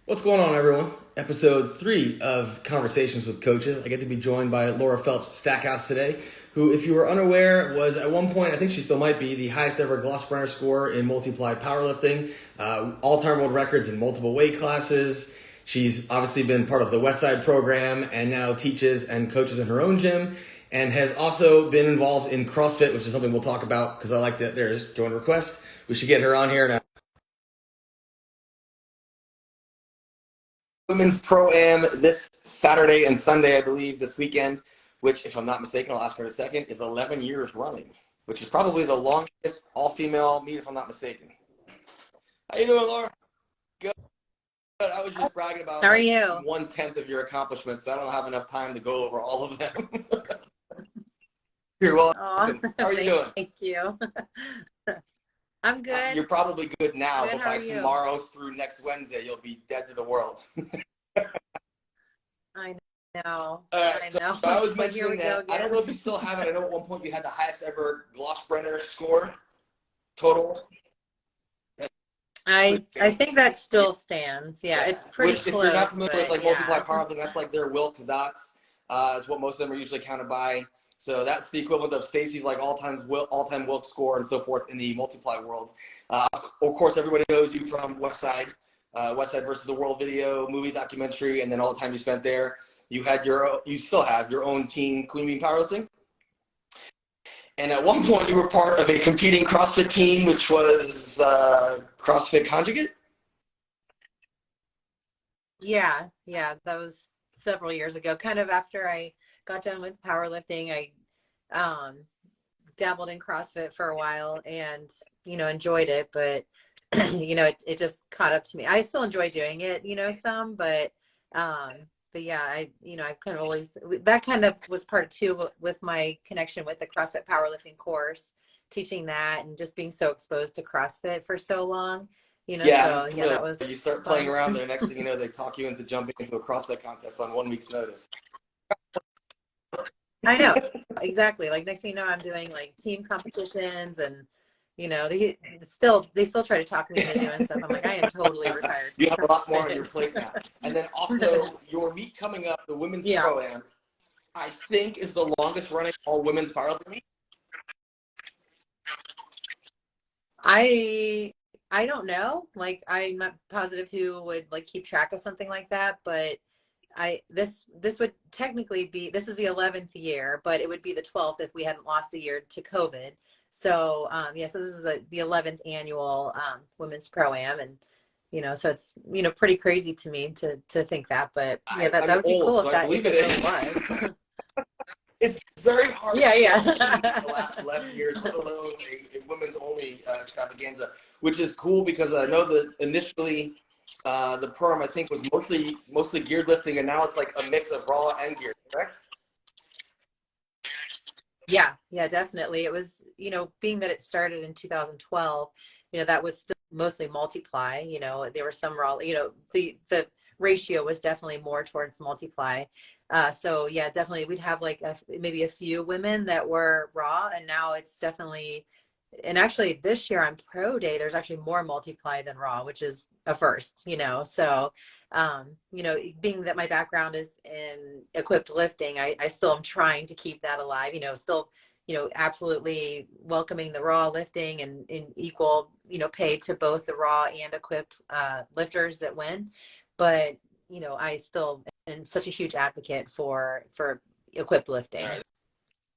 What's going on, everyone? Episode 3 of Conversations with Coaches. I get to be joined by Laura Phelps Stackhouse today, who, if you were unaware, was at one point, I think she still might be, the highest ever Glossbrenner scorer in multiply powerlifting, all-time world records in multiple weight classes. She's obviously been part of the Westside program and now teaches and coaches in her own gym, and has also been involved in CrossFit, which is something we'll talk about because I like that there's joint request. We should get her on here now. Women's Pro-Am this Saturday and Sunday, I believe, this weekend, which, if I'm not mistaken, I'll ask her in a second, is 11 years running, which is probably the longest all-female meet, if I'm not mistaken. How you doing, Laura? Good. I was just bragging about How are you? 1/10 of your accomplishments, so I don't have enough time to go over all of them. You're welcome. How are you doing? Thank you. I'm good. You're probably good now, Good, but by tomorrow through next Wednesday, you'll be dead to the world. I know. I know. So I was mentioning that, again. I don't know if you still have it. I know at one point you had the highest ever Glossbrenner score total. I think that still stands. Yeah, it's pretty close. If you're not familiar with multiply power, powerlifting, that's like their Wilks dots. It's what most of them are usually counted by. So that's the equivalent of Stacy's like all-time Wilks score and so forth in the multiply world. Of course, everybody knows you from Westside. Westside versus the World video, movie documentary, and then all the time you spent there. You still have your own team, Queen Bee Powerlifting. And at one point, you were part of a competing CrossFit team, which was CrossFit Conjugate. Yeah, that was several years ago. Kind of after I got done with powerlifting, I dabbled in CrossFit for a while and enjoyed it, but it just caught up to me. I still enjoy doing it, some, but yeah, I've kind of always, that kind of was part two with my connection with the CrossFit powerlifting course, teaching that and just being so exposed to CrossFit for so long, that was you start playing around there. Next thing you know, they talk you into jumping into a CrossFit contest on 1 week's notice. I know, exactly. Like next thing you know, I'm doing like team competitions and they still try to talk me into doing stuff. I'm like, I am totally retired. You have a lot more on your plate now. And then also your meet coming up, the Women's Pro-Am, I think is the longest running all women's powerlifting meet. I don't know. Like I'm not positive who would like keep track of something like that, but this would technically be, this is the 11th year, but it would be the 12th if we hadn't lost a year to COVID. So so this is the 11th annual Women's Pro-Am, and so it's pretty crazy to me to think that, but yeah, that would be cool if that if it was. It's very hard. Yeah. The last 11 years, let alone a women's only extravaganza, which is cool because I know that initially the program I think was mostly geared lifting, and now it's like a mix of raw and geared, correct? Yeah, definitely. It was, being that it started in 2012, that was still mostly multiply, there were some raw, the ratio was definitely more towards multiply. So yeah, definitely we'd have like maybe a few women that were raw, and now it's definitely, and actually this year on Pro Day, there's actually more multiply than raw, which is a first, so being that my background is in equipped lifting, I still am trying to keep that alive, still, absolutely welcoming the raw lifting and in equal, pay to both the raw and equipped lifters that win. But, I still am such a huge advocate for equipped lifting. All right.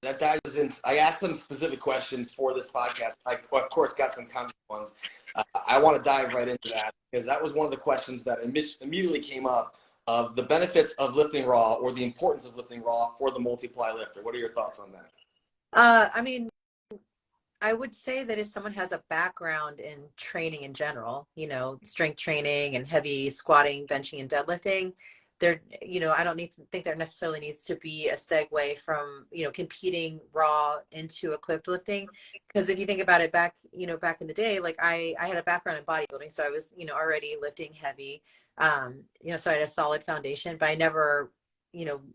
That isn't. I asked some specific questions for this podcast. I, of course, got some common ones. I want to dive right into that because that was one of the questions that immediately came up of the benefits of lifting raw or the importance of lifting raw for the multiply lifter. What are your thoughts on that? I mean, I would say that if someone has a background in training in general, strength training and heavy squatting, benching, and deadlifting, I don't think there necessarily needs to be a segue from, competing raw into equipped lifting. Because if you think about it back in the day, like I had a background in bodybuilding, so I was, already lifting heavy, so I had a solid foundation, but I never,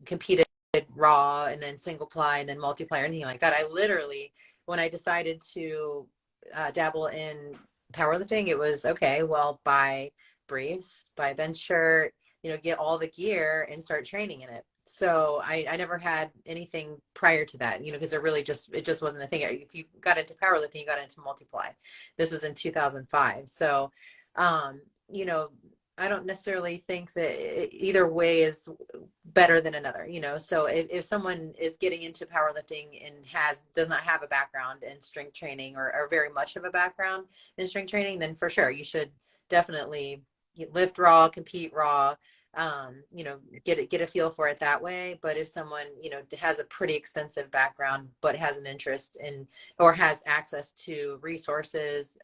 competed raw and then single ply and then multiply or anything like that. I literally, when I decided to dabble in powerlifting, it was okay, well, by briefs, buy a bench shirt, get all the gear and start training in it. So I never had anything prior to that, because it just wasn't a thing. If you got into powerlifting, you got into multiply. This was in 2005. So, I don't necessarily think that either way is better than another, so if someone is getting into powerlifting and does not have a background in strength training or very much of a background in strength training, then for sure you should definitely lift raw, compete raw, get a feel for it that way. But if someone, has a pretty extensive background, but has an interest in, or has access to resources,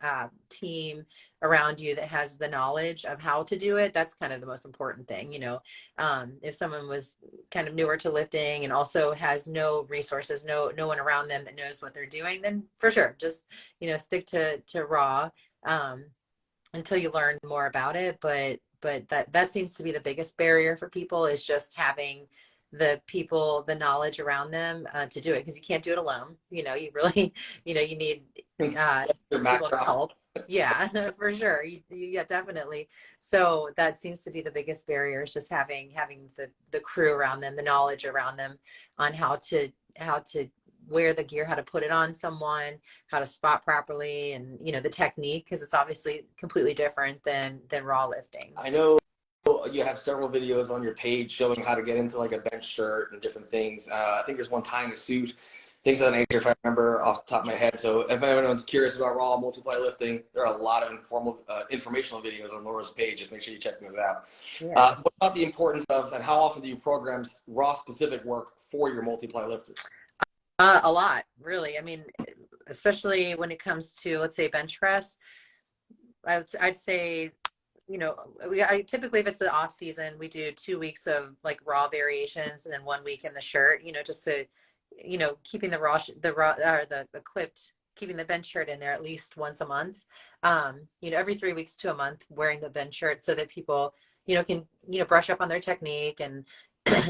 team around you that has the knowledge of how to do it, that's kind of the most important thing. If someone was kind of newer to lifting and also has no resources, no one around them that knows what they're doing, then for sure, just, stick to raw, until you learn more about it. But that seems to be the biggest barrier for people, is just having the knowledge around them to do it, because you can't do it alone. You really, you need people to help. Yeah, for sure. Yeah, definitely. So that seems to be the biggest barrier, is just having the crew around them, the knowledge around them on how to wear the gear, how to put it on someone, how to spot properly, and the technique, because it's obviously completely different than raw lifting. I know you have several videos on your page showing how to get into like a bench shirt and different things. I think there's one tying a suit, things of that nature, if I remember off the top of my head. So if anyone's curious about raw multiply lifting, there are a lot of informational videos on Laura's page. Just make sure you check those out. Yeah. What about the importance of, and how often do you program raw specific work for your multiply lifters? A lot, really. I mean, especially when it comes to, let's say, bench press, I'd say, typically, if it's the off season, we do 2 weeks of like raw variations and then 1 week in the shirt, just to, keeping the equipped, keeping the bench shirt in there at least once a month, every 3 weeks to a month, wearing the bench shirt, so that people, can, brush up on their technique and,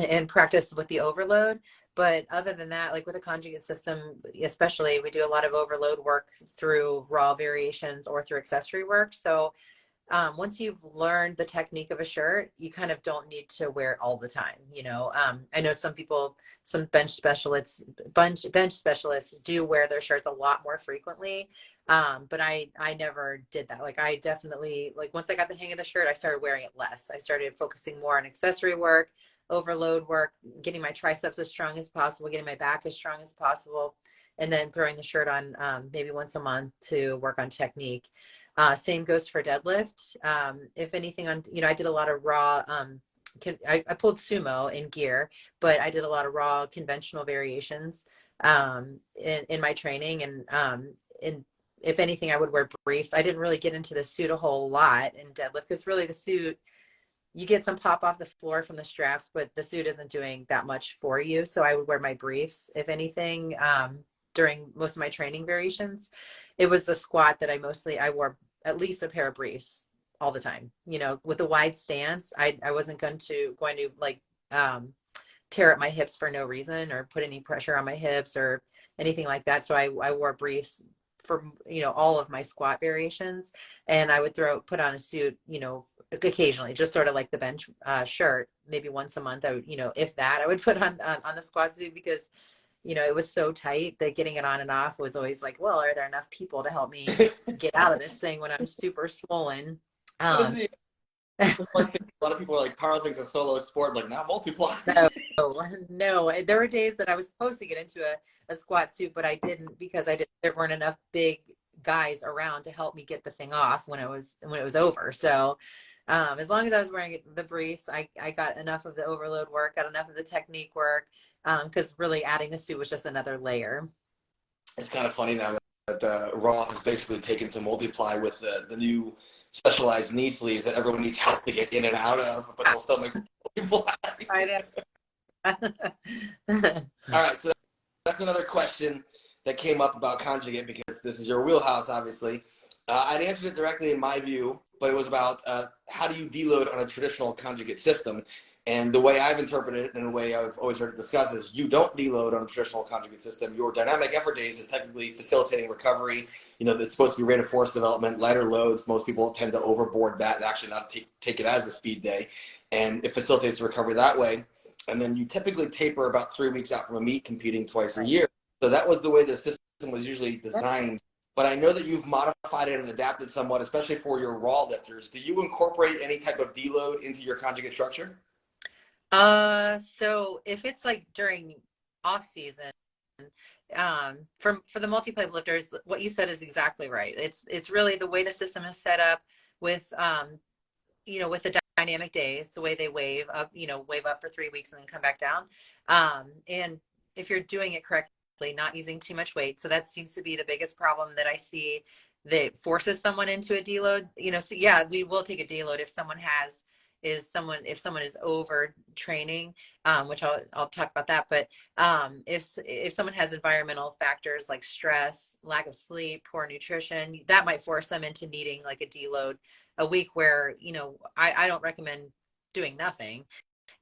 and practice with the overload. But other than that, like with a conjugate system, especially, we do a lot of overload work through raw variations or through accessory work. So once you've learned the technique of a shirt, you kind of don't need to wear it all the time. I know some people, some bench specialists do wear their shirts a lot more frequently. But I never did that. Like, I definitely, like, once I got the hang of the shirt, I started wearing it less. I started focusing more on accessory work, overload work, getting my triceps as strong as possible, getting my back as strong as possible, and then throwing the shirt on maybe once a month to work on technique. Same goes for deadlift. If anything, I did a lot of raw, I pulled sumo in gear, but I did a lot of raw conventional variations in my training. And if anything, I would wear briefs. I didn't really get into the suit a whole lot in deadlift, because really the suit, you get some pop off the floor from the straps, but the suit isn't doing that much for you. So I would wear my briefs, if anything, during most of my training variations. It was the squat that I wore at least a pair of briefs all the time. With a wide stance, I wasn't going to like tear up my hips for no reason, or put any pressure on my hips or anything like that. So I wore briefs for all of my squat variations, and I would put on a suit occasionally, just sort of like the bench shirt, maybe once a month. I would, if that, I would put on the squat suit, because it was so tight that getting it on and off was always like, well, are there enough people to help me get out of this thing when I'm super swollen? A lot of people are like, powerlifting's a solo sport, like, not multiply. No, there were days that I was supposed to get into a squat suit, but I didn't, because there weren't enough big guys around to help me get the thing off when it was over. So as long as I was wearing the briefs, I got enough of the overload work, got enough of the technique work, because really adding the suit was just another layer. It's kind of funny now that Raw has basically taken to multiply with the new specialized knee sleeves that everyone needs help to get in and out of, but they'll still make multiply. I know. All right, so that's another question that came up about conjugate, because this is your wheelhouse, obviously. I'd answered it directly in my view, but it was about how do you deload on a traditional conjugate system. And the way I've interpreted it and the way I've always heard it discussed is you don't deload on a traditional conjugate system. Your dynamic effort days is technically facilitating recovery. You know, it's supposed to be rate of force development, lighter loads. Most people tend to overboard that and actually not take it as a speed day. And it facilitates the recovery that way. And then you typically taper about 3 weeks out from a meet competing twice a year. So that was the way the system was usually designed. But I know that you've modified it and adapted somewhat, especially for your raw lifters. Do you incorporate any type of deload into your conjugate structure? So if it's like during off season, for the multi-play lifters, what you said is exactly right. It's really the way the system is set up with, with the dynamic days, the way they wave up, wave up for 3 weeks and then come back down. And if you're doing it correctly, not using too much weight. So that seems to be the biggest problem that I see that forces someone into a deload. So yeah, we will take a deload if someone if someone is over training, which I'll talk about that. But if someone has environmental factors like stress, lack of sleep, poor nutrition, that might force them into needing like a deload a week where, I don't recommend doing nothing,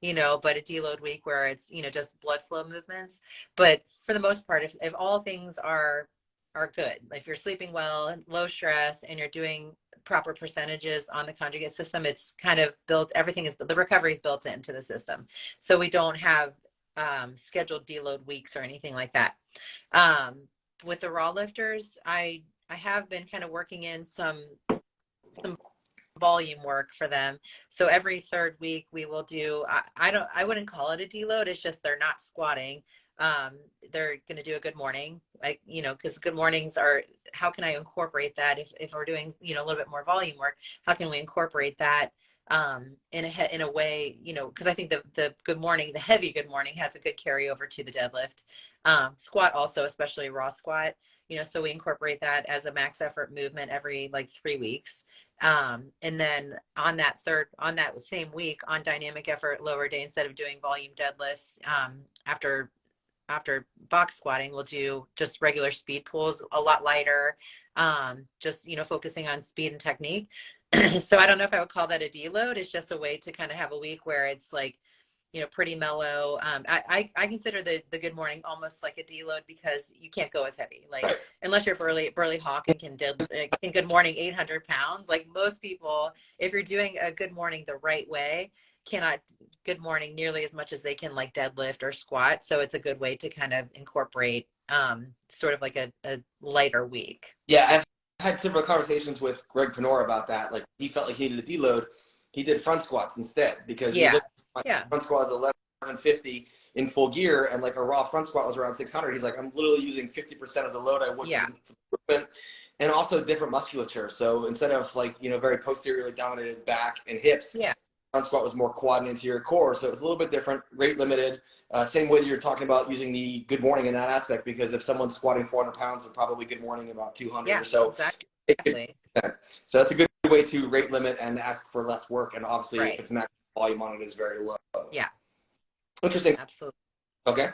but a deload week where it's, just blood flow movements. But for the most part, if all things are good, if you're sleeping well, low stress, and you're doing proper percentages on the conjugate system, it's kind of built, the recovery is built into the system. So we don't have scheduled deload weeks or anything like that. With the raw lifters, I have been kind of working in some volume work for them. So every third week we will do, I wouldn't call it a deload. It's just they're not squatting. They're going to do a good morning, because good mornings are, how can I incorporate that if we're doing, a little bit more volume work, how can we incorporate that in a way, because I think the good morning, the heavy good morning has a good carryover to the deadlift. Squat also, especially raw squat, so we incorporate that as a max effort movement every like 3 weeks. And then on that same week on dynamic effort lower day, instead of doing volume deadlifts, after box squatting, we'll do just regular speed pulls, a lot lighter, just, focusing on speed and technique. So I don't know if I would call that a deload. It's just a way to kind of have a week where it's like, pretty mellow. I consider the good morning almost like a deload because you can't go as heavy, like unless you're Burley Hawk and can good morning 800 pounds. Like most people, if you're doing a good morning the right way, cannot good morning nearly as much as they can like deadlift or squat. So it's a good way to kind of incorporate sort of like a lighter week. Yeah, I've had several conversations with Greg Panora about that. Like he felt like he needed a deload. He did front squats instead because he was looking at front squat was 1150 in full gear, and like a raw front squat was around 600. He's like, I'm literally using 50% of the load I would for improvement, and also different musculature. So instead of like very posteriorly dominated back and hips, front squat was more quad and anterior core. So it was a little bit different, rate limited. Same way that you're talking about using the good morning in that aspect, because if someone's squatting 400 pounds, they're probably good morning about 200 or so. Exactly. So that's a good way to rate limit and ask for less work. And obviously, if it's max volume on it is very low. Yeah. Interesting. Absolutely. Okay.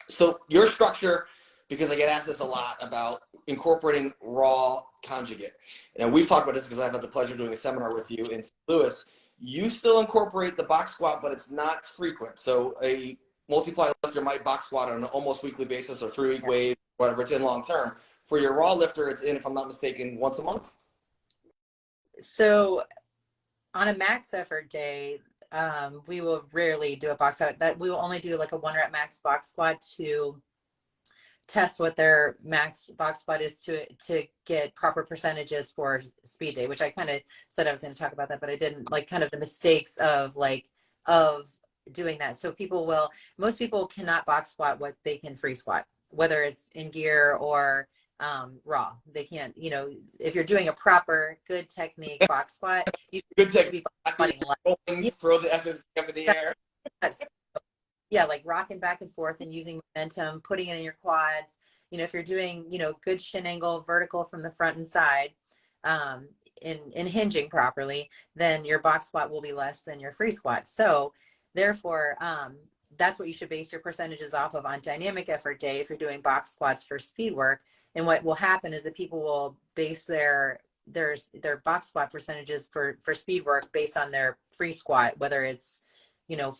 So your structure, because I get asked this a lot about incorporating raw conjugate. And we've talked about this because I've had the pleasure of doing a seminar with you in St. Louis. You still incorporate the box squat, but it's not frequent. So a multiply lifter might box squat on an almost weekly basis or 3 week wave, whatever it's in long term. For your raw lifter, it's in, if I'm not mistaken, once a month? So on a max effort day, we will rarely do a box out. That we will only do like a 1 rep max box squat to test what their max box squat is to get proper percentages for speed day, which I kind of said I was going to talk about that, but I didn't, like kind of the mistakes of doing that. So most people cannot box squat what they can free squat, whether it's in gear or raw. They can't, if you're doing a proper good technique box squat, you should be squatting rolling, throw the SS up in the air. Yeah, like rocking back and forth and using momentum, putting it in your quads. If you're doing, good shin angle, vertical from the front and side, in hinging properly, then your box squat will be less than your free squat. So therefore, that's what you should base your percentages off of on dynamic effort day if you're doing box squats for speed work. And what will happen is that people will base their their box squat percentages for speed work based on their free squat, whether it's,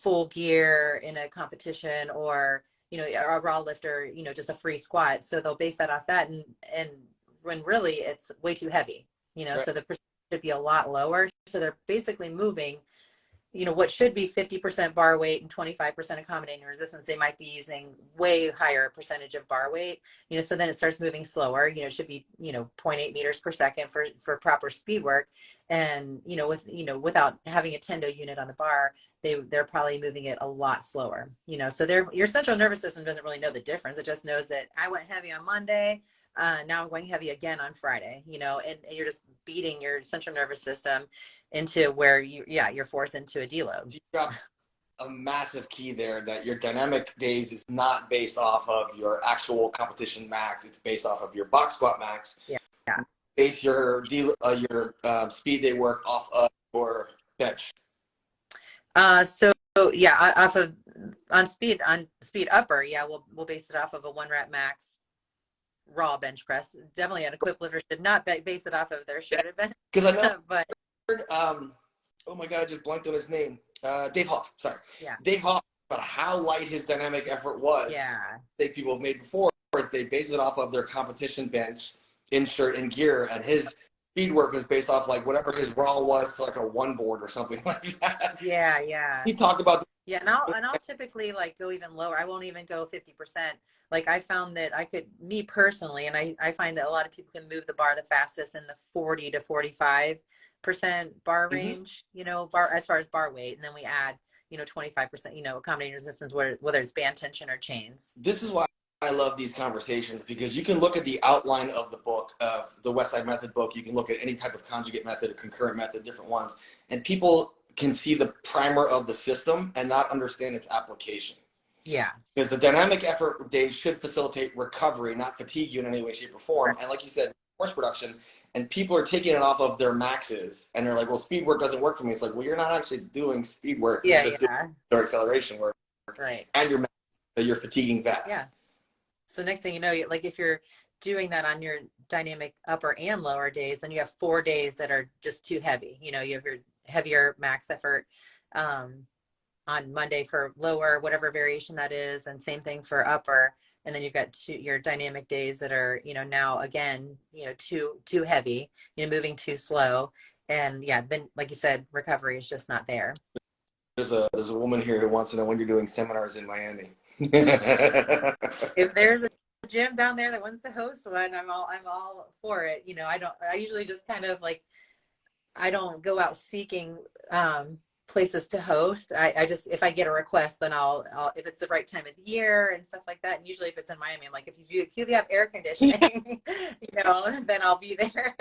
full gear in a competition or, a raw lifter, just a free squat. So they'll base that off that. And when really it's way too heavy, Right. so the percentage should be a lot lower. So they're basically moving, what should be 50% bar weight and 25% accommodating resistance, they might be using way higher percentage of bar weight, so then it starts moving slower, it should be, 0.8 meters per second for proper speed work. And, without having a tendo unit on the bar, they're probably moving it a lot slower, so your central nervous system doesn't really know the difference. It just knows that I went heavy on Monday. Now I'm going heavy again on Friday, and you're just beating your central nervous system into where you're forced into a deload. You dropped a massive key there, that your dynamic days is not based off of your actual competition max. It's based off of your box squat max. Yeah. Base your speed day work off of your bench. So yeah, on speed upper, yeah, we'll base it off of a 1 rep max raw bench press. Definitely an equipped lifter should not base it off of their shredded bench. Because I know, but oh my God, I just blanked on his name. Dave Hoff. Sorry. Yeah. Dave Hoff, about how light his dynamic effort was. Yeah. That people have made before, is they base it off of their competition bench, insert and gear, and his speed work was based off like whatever his raw was, so like a 1 board or something like that. Yeah. He talked about. Yeah, and I'll typically like go even lower. I won't even go 50%. Like I found that me personally, and I find that a lot of people can move the bar the fastest in the 40 to 45% bar range, as far as bar weight. And then we add, 25%, accommodating resistance, whether it's band tension or chains. This is why I love these conversations, because you can look at the outline of the book, of the Westside Method book. You can look at any type of conjugate method, concurrent method, different ones, and people can see the primer of the system and not understand its application. Yeah. Because the dynamic effort days should facilitate recovery, not fatigue you in any way, shape, or form. And like you said, force production, and people are taking it off of their maxes, and they're like, well, speed work doesn't work for me. It's like, well, you're not actually doing speed work. Yeah, you're just doing your acceleration work. Right. And you're fatiguing fast. Yeah. So next thing you know, like if you're doing that on your dynamic upper and lower days, then you have 4 days that are just too heavy. You have your heavier max effort on Monday for lower, whatever variation that is, and same thing for upper. And then you've got your dynamic days that are, now again, too heavy, moving too slow. And yeah, then like you said, recovery is just not there. There's a woman here who wants to know when you're doing seminars in Miami. If there's a gym down there that wants to host one, I'm all for it. I usually just kind of like, I don't go out seeking places to host. I just, if I get a request, then I'll if it's the right time of the year and stuff like that. And usually if it's in Miami, I'm like, if you have air conditioning, then I'll be there.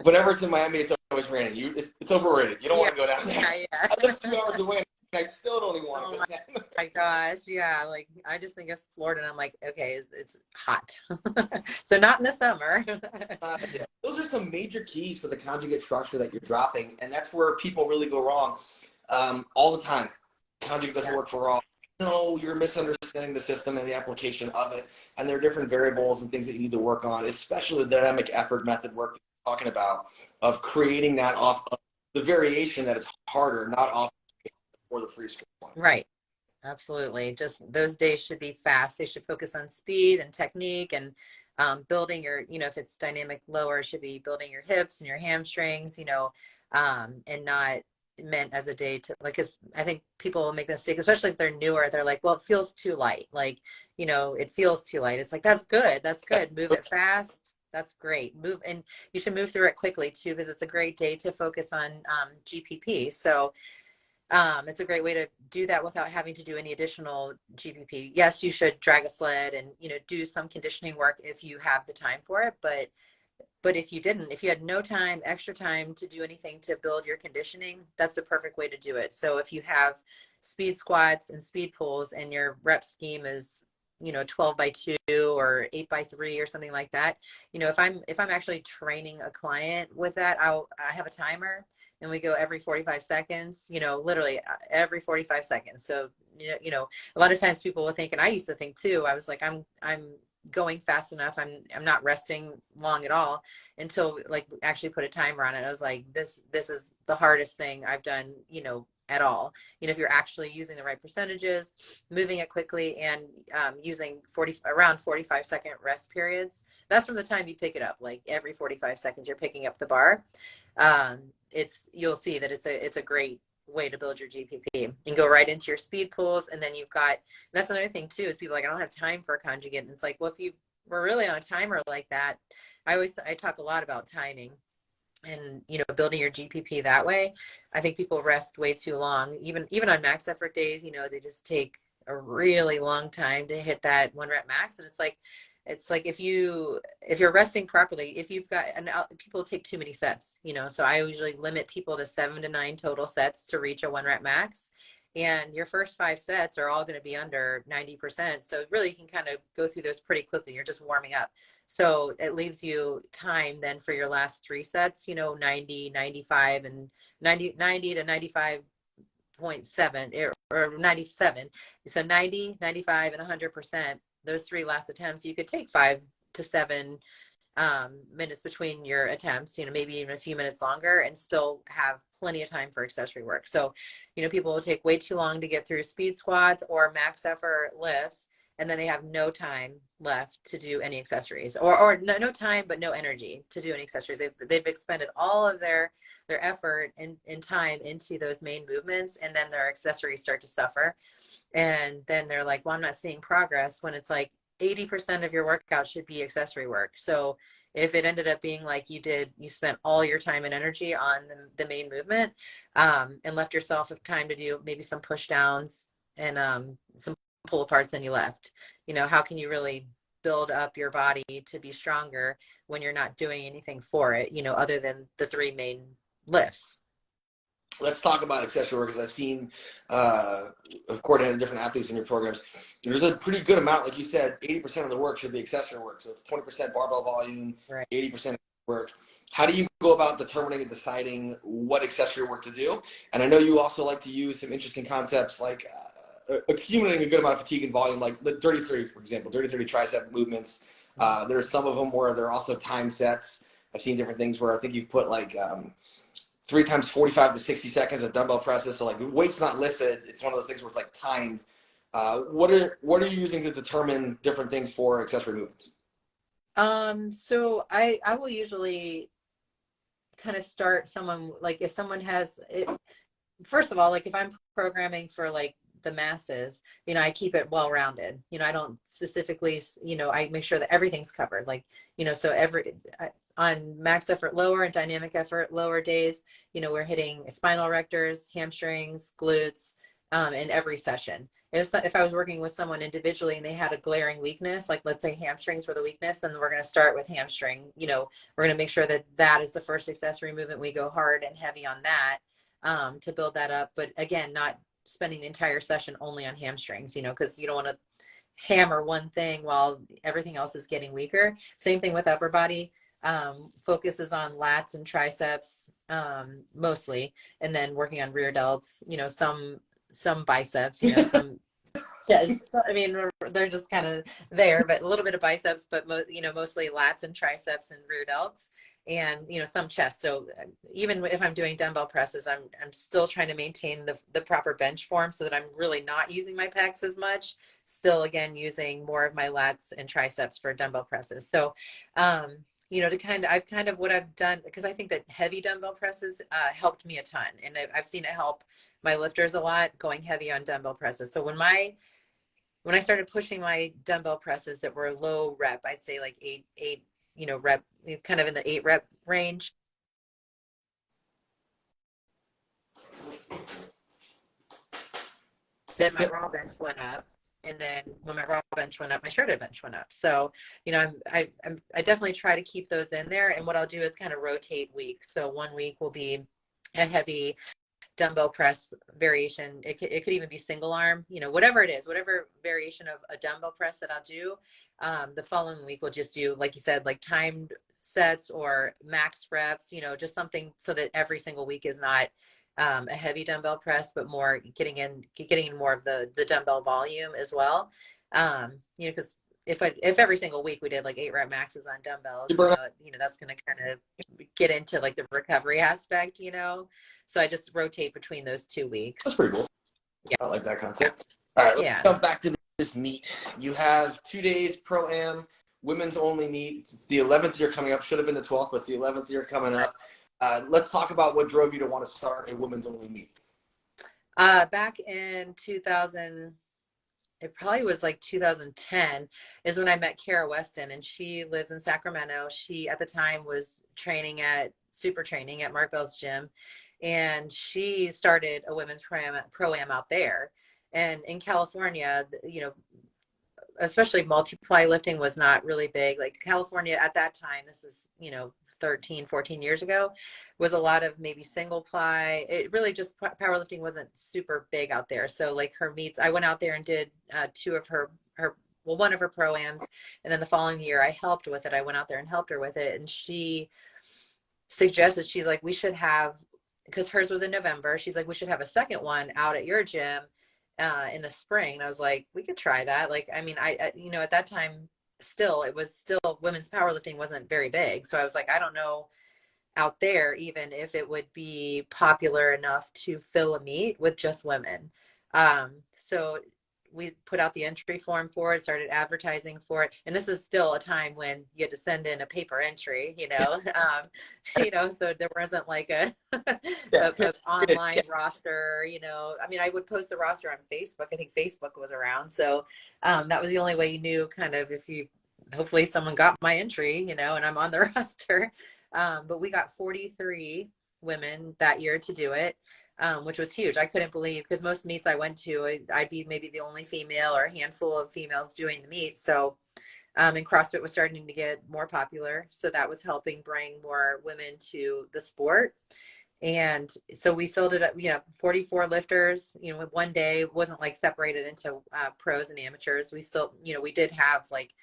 Whenever it's in Miami, it's always raining. It's overrated. You don't want to go down there. Yeah. I live 2 hours away. I still don't even want to go down there. Oh my gosh, yeah. Like I just think it's Florida, and I'm like, okay, it's hot. So not in the summer. Yeah. Those are some major keys for the conjugate structure that you're dropping, and that's where people really go wrong all the time. Conjugate doesn't work for all. No, you're misunderstanding the system and the application of it, and there are different variables and things that you need to work on, especially the dynamic effort method work that you're talking about, of creating that off of the variation that it's harder, not off or the free squat. Right. Absolutely. Just those days should be fast. They should focus on speed and technique and building your, if it's dynamic lower, it should be building your hips and your hamstrings, and not meant as a day to like, cause I think people will make the mistake, especially if they're newer. They're like, well, it feels too light. Like, it feels too light. It's like, that's good. That's good. Move it fast. That's great. Move. And you should move through it quickly too, because it's a great day to focus on GPP. So it's a great way to do that without having to do any additional GPP. Yes, you should drag a sled and, do some conditioning work if you have the time for it. But if you didn't, if you had no time, extra time to do anything to build your conditioning, that's the perfect way to do it. So if you have speed squats and speed pulls and your rep scheme is, 12x2 or 8x3 or something like that, if I'm actually training a client with that, I have a timer and we go every 45 seconds, literally every 45 seconds. So, a lot of times people will think, and I used to think too, I was like, I'm going fast enough. I'm not resting long at all until like actually put a timer on it. I was like, this is the hardest thing I've done, at all. If you're actually using the right percentages, moving it quickly, and using around 45-second rest periods. That's from the time you pick it up. Like every 45 seconds, you're picking up the bar. You'll see that it's a great way to build your GPP and go right into your speed pools. And then that's another thing too, is people are like, I don't have time for a conjugate. And it's like, well, if you were really on a timer like that, I talk a lot about timing and, building your GPP that way. I think people rest way too long, even on max effort days. They just take a really long time to hit that 1 rep max. And it's like if you're resting properly, if you've got, and people take too many sets, so I usually limit people to 7 to 9 total sets to reach a 1 rep max. And your first 5 sets are all going to be under 90%. So really you can kind of go through those pretty quickly. You're just warming up. So it leaves you time then for your last 3 sets, 90, 95, and 90 to 95.7 or 97. So 90, 95, and 100%. Those 3 last attempts, you could take 5 to 7 minutes between your attempts, maybe even a few minutes longer, and still have plenty of time for accessory work. So, people will take way too long to get through speed squats or max effort lifts, and then they have no time left to do any accessories, or no time, but no energy to do any accessories. They've expended all of their effort and time into those main movements, and then their accessories start to suffer. And then they're like, well, I'm not seeing progress, when it's like 80% of your workout should be accessory work. So if it ended up being like you spent all your time and energy on the main movement, and left yourself time to do maybe some push downs and some pull aparts, and you left, how can you really build up your body to be stronger when you're not doing anything for it, other than the 3 main lifts? Let's talk about accessory work, because I've seen, I've coordinated different athletes in your programs. There's a pretty good amount, like you said, 80% of the work should be accessory work. So it's 20% barbell volume, right. 80% work. How do you go about determining and deciding what accessory work to do? And I know you also like to use some interesting concepts like accumulating a good amount of fatigue and volume, like the dirty 30, for example, dirty 30 tricep movements. There are some of them where there are also time sets. I've seen different things where I think you've put like 3 times 45 to 60 seconds of dumbbell presses. So like weight's not listed. It's one of those things where it's like timed. What are you using to determine different things for accessory movements? So I will usually kind of start someone, like if someone has it, first of all, like if I'm programming for like the masses, I keep it well-rounded. I don't specifically, I make sure that everything's covered. Like, so on max effort lower and dynamic effort lower days, we're hitting spinal erectors, hamstrings, glutes, in every session. If I was working with someone individually and they had a glaring weakness, like let's say hamstrings were the weakness, then we're going to start with hamstring. We're going to make sure that is the first accessory movement. We go hard and heavy on that, to build that up. But again, not spending the entire session only on hamstrings, because you don't want to hammer one thing while everything else is getting weaker. Same thing with upper body. Focuses on lats and triceps, mostly, and then working on rear delts, some biceps, some, yeah, I mean, they're just kind of there, but a little bit of biceps, but mostly lats and triceps and rear delts, and some chest. So even if I'm doing dumbbell presses, I'm still trying to maintain the proper bench form, so that I'm really not using my pecs as much, still again using more of my lats and triceps for dumbbell presses. So what I've done, because I think that heavy dumbbell presses helped me a ton, and I've seen it help my lifters a lot, going heavy on dumbbell presses. So when I started pushing my dumbbell presses that were low rep, I'd say like eight, rep, kind of in the 8 rep range. Then my raw bench went up. And then when my raw bench went up, my shredded bench went up. So, I definitely try to keep those in there. And what I'll do is kind of rotate weeks. So one week will be a heavy dumbbell press variation. It could even be single arm, whatever it is, whatever variation of a dumbbell press that I'll do. The following week we'll just do, like you said, like timed sets or max reps, just something so that every single week is not a heavy dumbbell press, but more getting in more of the dumbbell volume as well. Because if every single week we did like 8 rep maxes on dumbbells, that's going to kind of get into like the recovery aspect, So I just rotate between those 2 weeks. That's pretty cool. Yeah. I like that concept. All right, let's jump back to this meet. You have 2 days pro-am, women's only meet. It's the 11th year coming up. Should have been the 12th, but it's the 11th year coming up. Let's talk about what drove you to want to start a women's only meet. Back in 2000, it probably was like 2010 is when I met Kara Weston, and she lives in Sacramento. She at the time was training at Super Training at Mark Bell's gym, and she started a women's pro-am out there. And in California, especially multiply lifting was not really big. Like California at that time, this is 13, 14 years ago, was a lot of maybe single ply. It really just powerlifting wasn't super big out there. So like her meets, I went out there and did one of her pro-ams, and then the following year I helped with it. I went out there and helped her with it, and she suggested, she's like, we should have, because hers was in November, she's like, we should have a second one out at your gym in the spring. And I was like, we could try that. Like, I mean, I at that time, it was still women's powerlifting wasn't very big. So I was like, I don't know out there even if it would be popular enough to fill a meet with just women. So we put out the entry form for it, started advertising for it. And this is still a time when you had to send in a paper entry, so there wasn't like a online roster, I mean, I would post the roster on Facebook. I think Facebook was around. So that was the only way you knew kind of hopefully someone got my entry, and I'm on the roster. But we got 43 women that year to do it. Which was huge. I couldn't believe, because most meets I went to, I'd be maybe the only female or a handful of females doing the meet. So, and CrossFit was starting to get more popular. So that was helping bring more women to the sport. And so we filled it up, 44 lifters, one day. Wasn't like separated into pros and amateurs. We still, we did have like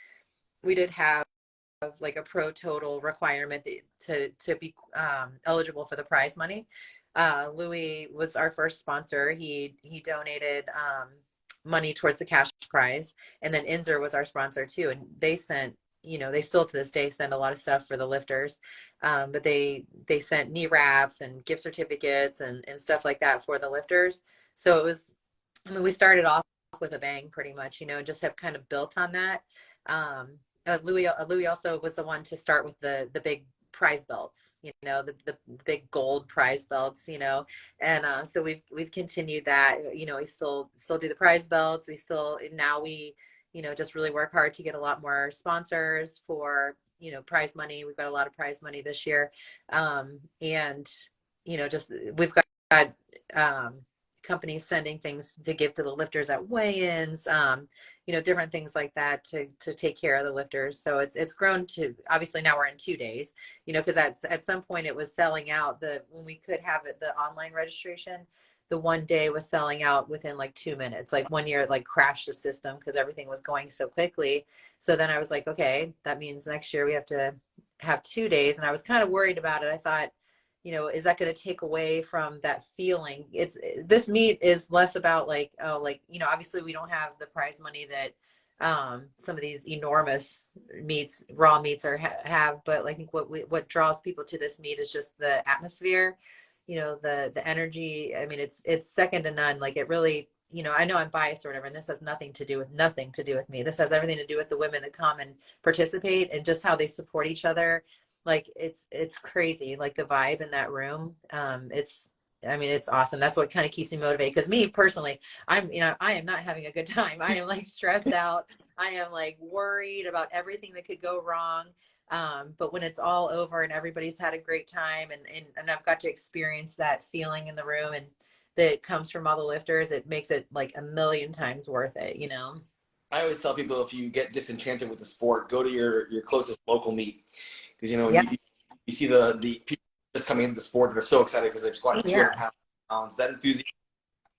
a pro total requirement to be eligible for the prize money. Louis was our first sponsor. He donated money towards the cash prize, and then Inzer was our sponsor too. And they sent, they still to this day send a lot of stuff for the lifters, but they sent knee wraps and gift certificates and stuff like that for the lifters. So it was, we started off with a bang pretty much, and just have kind of built on that. Louis also was the one to start with the big prize belts, the big gold prize belts, and so we've continued that. We still do the prize belts. We just really work hard to get a lot more sponsors for prize money. We've got a lot of prize money this year, and just we've got companies sending things to give to the lifters at weigh-ins, different things like that to take care of the lifters. So it's grown to, obviously now we're in 2 days, because at some point it was selling out. When we could have it, the online registration, the one day was selling out within like 2 minutes. Like one year, like crashed the system because everything was going so quickly. So then I was like, okay, that means next year we have to have 2 days. And I was kind of worried about it. I thought, is that going to take away from that feeling? This meet is less about like, obviously we don't have the prize money that some of these enormous raw meets have, but I think what draws people to this meet is just the atmosphere, the energy. I mean, it's second to none. Like it really, I know I'm biased or whatever, and this has nothing to do with me. This has everything to do with the women that come and participate and just how they support each other. Like it's crazy, like the vibe in that room. It's awesome. That's what kind of keeps me motivated. Because me personally, I am not having a good time. I am like stressed out. I am like worried about everything that could go wrong. But when it's all over and everybody's had a great time and I've got to experience that feeling in the room and that comes from all the lifters, it makes it like a million times worth it, I always tell people, if you get disenchanted with the sport, go to your closest local meet. Because, you see the people just coming into the sport and are so excited because they've squatted 200 pounds. That enthusiasm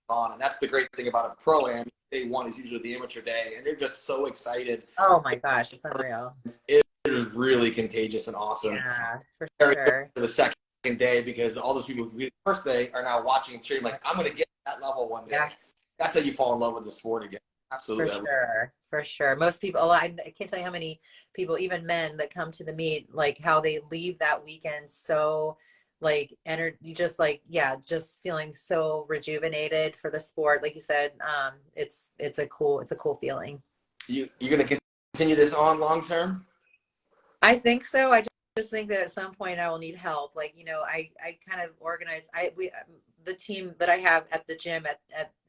on. And that's the great thing about a pro-am. Day one is usually the amateur day, and they're just so excited. Oh my gosh, it's unreal. It is really contagious and awesome. Yeah, for sure. For the second day, because all those people who competed the first day are now watching and cheering, like, I'm going to get to that level one day. Yeah. That's how you fall in love with the sport again. Absolutely. For sure. Most people, I can't tell you how many people, even men that come to the meet, like how they leave that weekend so like energy, just like, yeah, just feeling so rejuvenated for the sport. Like you said, it's a cool feeling. You're going to continue this on long term? I think so. Just think that at some point I will need help. Like, I kind of organize, the team that I have at the gym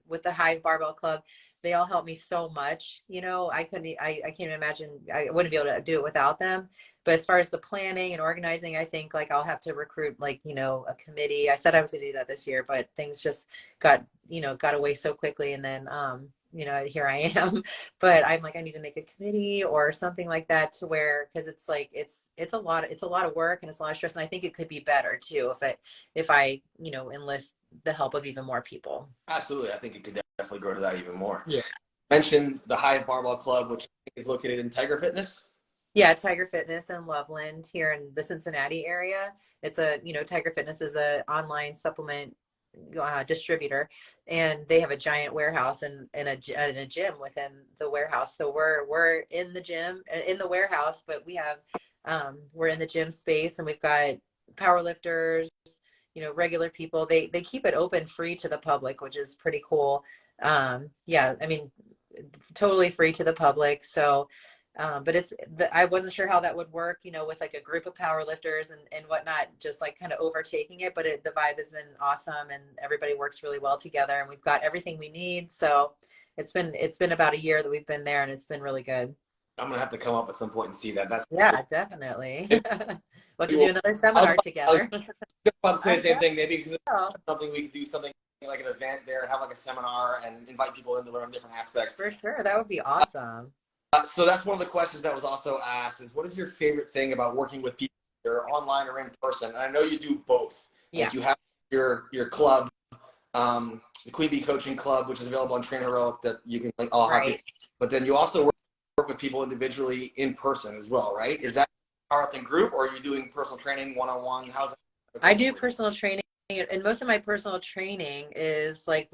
with the High Barbell Club, they all help me so much. I can't imagine, I wouldn't be able to do it without them. But as far as the planning and organizing, I think like I'll have to recruit like, a committee. I said I was going to do that this year, but things just got away so quickly. And then, here I am. But I'm like, I need to make a committee or something like that to where, because it's like it's a lot of work and it's a lot of stress, and I think it could be better too if I enlist the help of even more people. Absolutely. I think it could definitely grow to that even more. Yeah. Mentioned the High Barbell Club, which is located in Tiger Fitness. Yeah, Tiger Fitness in Loveland here in the Cincinnati area. It's Tiger Fitness is a online supplement distributor, and they have a giant warehouse and a gym within the warehouse. So we're in the gym, in the warehouse, but we're in the gym space, and we've got power lifters, regular people. They keep it open free to the public, which is pretty cool. Yeah, I mean, totally free to the public. So but I wasn't sure how that would work, with like a group of power lifters and whatnot, just like kind of overtaking it. But the vibe has been awesome, and everybody works really well together, and we've got everything we need. So it's been about a year that we've been there, and it's been really good. I'm gonna have to come up at some point and see that. That's Yeah, definitely. We'll have to do another seminar together. I was about to say the same thing, maybe, because it's something we could do something like an event there and have like a seminar and invite people in to learn different aspects. For sure, that would be awesome. So that's one of the questions that was also asked is, what is your favorite thing about working with people that are online or in person? And I know you do both. Yeah. Like you have your club, the Queen Bee Coaching Club, which is available on Train Heroic, that you can all have. Right. But then you also work with people individually in person as well, right? Is that a powerlifting group, or are you doing personal training one-on-one? How's that? I do personal training, and most of my personal training is like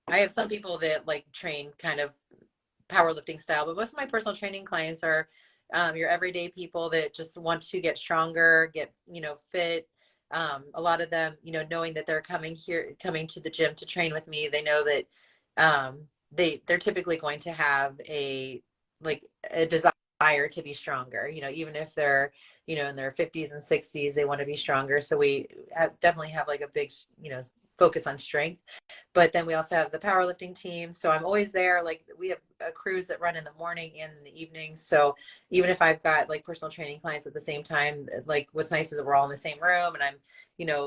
I have some people that like train kind of powerlifting style, but most of my personal training clients are your everyday people that just want to get stronger, get fit. A lot of them, knowing that they're coming to the gym to train with me, they know that they're typically going to have a desire to be stronger. Even if they're in their 50s and 60s, they want to be stronger. So we definitely have like a big focus on strength. But then we also have the powerlifting team. So I'm always there. Like we have crews that run in the morning and in the evening. So even if I've got like personal training clients at the same time, like what's nice is that we're all in the same room, and I'm,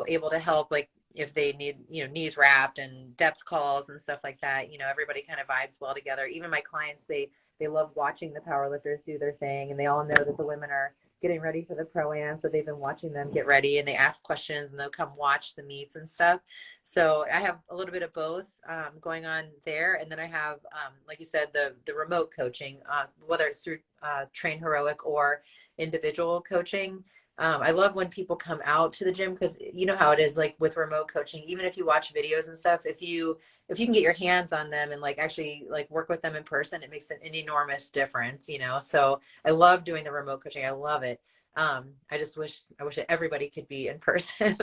able to help, like if they need, knees wrapped and depth calls and stuff like that, everybody kind of vibes well together. Even my clients, they love watching the powerlifters do their thing, and they all know that the women are getting ready for the pro-am, so they've been watching them get ready, and they ask questions, and they'll come watch the meets and stuff. So I have a little bit of both going on there, and then I have, like you said, the remote coaching, whether it's through Train Heroic or individual coaching. I love when people come out to the gym, because you know how it is, like with remote coaching, even if you watch videos and stuff, if you can get your hands on them and like actually like work with them in person, it makes an enormous difference, so I love doing the remote coaching. I love it. I wish that everybody could be in person.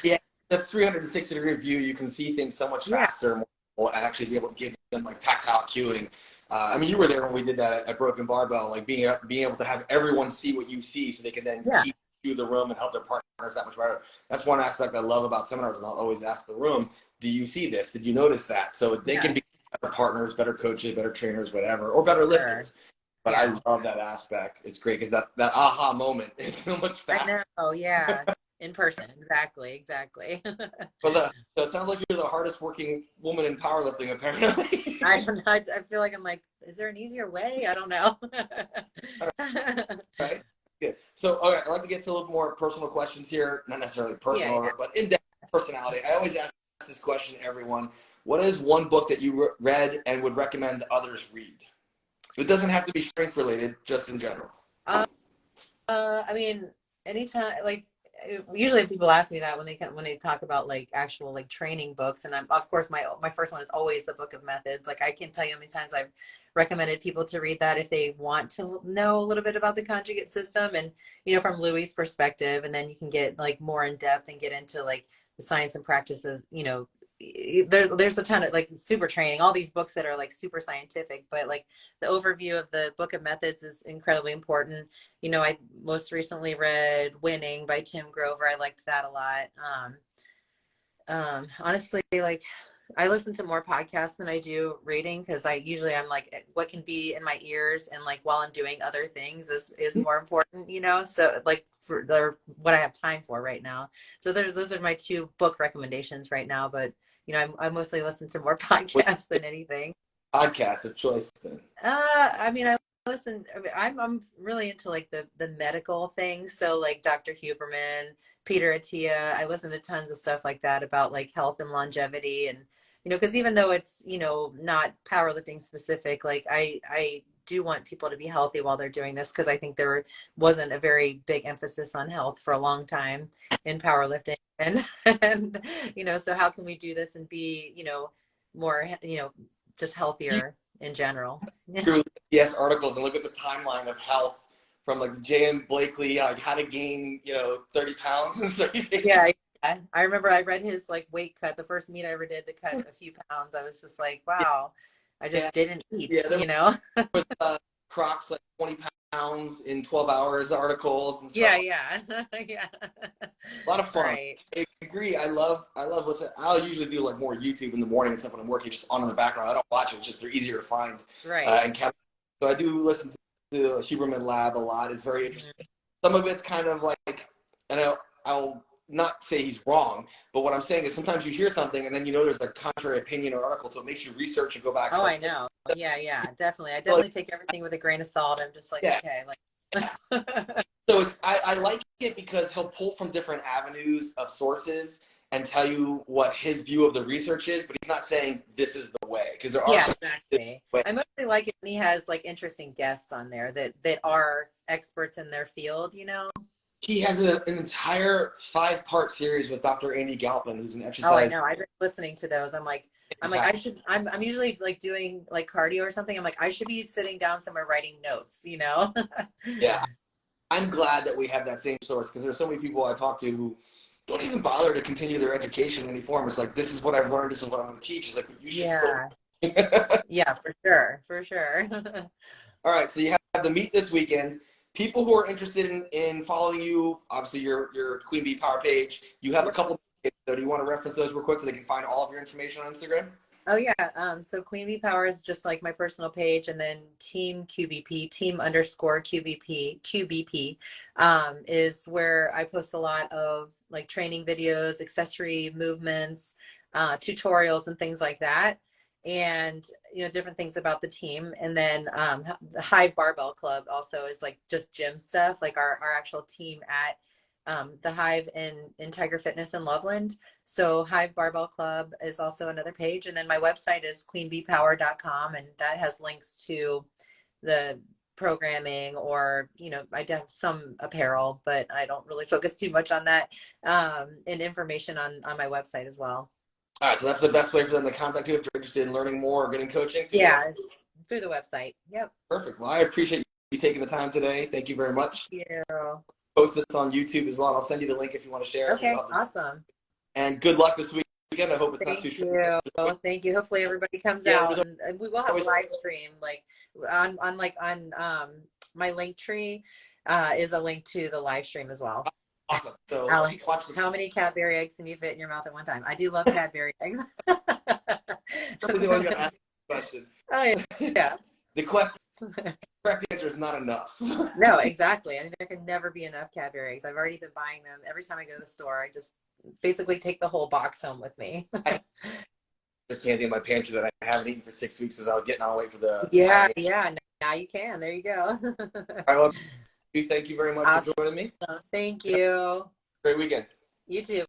Yeah, the 360-degree view, you can see things so much faster, and actually be able to give them like tactile cueing. I mean, you were there when we did that at Broken Barbell, like being able to have everyone see what you see, so they can then teach you the room and help their partners that much better. That's one aspect I love about seminars, and I'll always ask the room, do you see this? Did you notice that? So they can be better partners, better coaches, better trainers, whatever, or better lifters. But I love that aspect. It's great because that aha moment is so much faster. I know, yeah. In person, exactly. So it sounds like you're the hardest working woman in powerlifting, apparently. I feel like I'm like, is there an easier way? I don't know. Right. Good. So, all right, I'd like to get to a little more personal questions here. Not necessarily personal, but in-depth personality. I always ask this question to everyone. What is one book that you read and would recommend others read? It doesn't have to be strength related, just in general. I mean, anytime, like usually people ask me that when they talk about like actual like training books, and I'm of course my first one is always the Book of Methods. Like I can't tell you how many times I've recommended people to read that if they want to know a little bit about the conjugate system, and from Louis' perspective, and then you can get like more in depth and get into like the science and practice of there's a ton of like super training, all these books that are like super scientific, but like the overview of the Book of Methods is incredibly important. I most recently read Winning by Tim Grover. I liked that a lot. Honestly, like I listen to more podcasts than I do reading, because I'm like, what can be in my ears and like while I'm doing other things is more important, so like for what I have time for right now. So those are my two book recommendations right now, but I mostly listen to more podcasts than anything. Podcast of choice then? I mean, I'm really into like the medical things. So like Dr. Huberman, Peter Attia, I listen to tons of stuff like that about like health and longevity, and because even though it's not powerlifting specific, like I do want people to be healthy while they're doing this, because I think there wasn't a very big emphasis on health for a long time in powerlifting, and so how can we do this and be more just healthier in general. Through yes articles and look at the timeline of health from like J.M. Blakely, like how to gain 30 pounds in 30 days. Yeah, I remember I read his like weight cut, the first meet I ever did to cut a few pounds. I was just like, wow, I just didn't eat. There was Crocs like 20 pounds in 12 hours articles and stuff. Yeah. A lot of fun. Right. I agree. I love listening. I'll usually do like more YouTube in the morning and stuff when I'm working, just on in the background. I don't watch it, just they're easier to find. Right. So I do listen to the Huberman Lab a lot. It's very interesting. Some of it's kind of like, and I'll not say he's wrong, but what I'm saying is sometimes you hear something and then there's a contrary opinion or article, so it makes you research and go back. Oh, I know. Yeah, definitely. I definitely take everything with a grain of salt. I'm just like, okay, like. So I like it because he'll pull from different avenues of sources and tell you what his view of the research is, but he's not saying this is the way, because there are exactly. I mostly like it when he has like interesting guests on there that are experts in their field. He has an entire 5-part series with Dr. Andy Galpin, who's an exercise. Oh, I know. I've been listening to those. I'm like, I'm usually like doing like cardio or something. I'm like, I should be sitting down somewhere writing notes, Yeah. I'm glad that we have that same source, because there's so many people I talk to who don't even bother to continue their education in any form. It's like, this is what I've learned. This is what I'm going to teach. It's like, you should still. Yeah, for sure. All right. So you have the meet this weekend. People who are interested in following you, obviously your Queen Bee Power page, you have a couple. So do you want to reference those real quick so they can find all of your information on Instagram? Oh yeah. So Queen Bee Power is just like my personal page, and then Team QBP, team_QBP, is where I post a lot of like training videos, accessory movements, tutorials, and things like that. And different things about the team. And then the Hive Barbell Club also is like just gym stuff, like our actual team at the Hive in Tiger Fitness in Loveland. So Hive Barbell Club is also another page. And then my website is queenbeepower.com, and that has links to the programming, or I do have some apparel, but I don't really focus too much on that, and information on my website as well. All right, so that's the best way for them to contact you if they're interested in learning more or getting coaching? Yeah, it's through the website. Yep. Perfect. Well, I appreciate you taking the time today. Thank you very much. Thank you. Post this on YouTube as well. I'll send you the link if you want to share. Okay, awesome. And good luck this weekend. I hope it's not too short. Thank you. Hopefully everybody comes out, and we will have a live stream like on my linktree is a link to the live stream as well. Awesome. So Alex, how many Cadbury eggs can you fit in your mouth at one time? I do love Cadbury eggs. I was always going to ask the question. Oh, yeah. The correct answer is not enough. No, exactly. I mean, there can never be enough Cadbury eggs. I've already been buying them. Every time I go to the store, I just basically take the whole box home with me. There's candy in my pantry that I haven't eaten for 6 weeks as I was getting on wait for the. Yeah. Now you can. There you go. All right, well, thank you very much for joining me. Thank you. Great weekend. You too.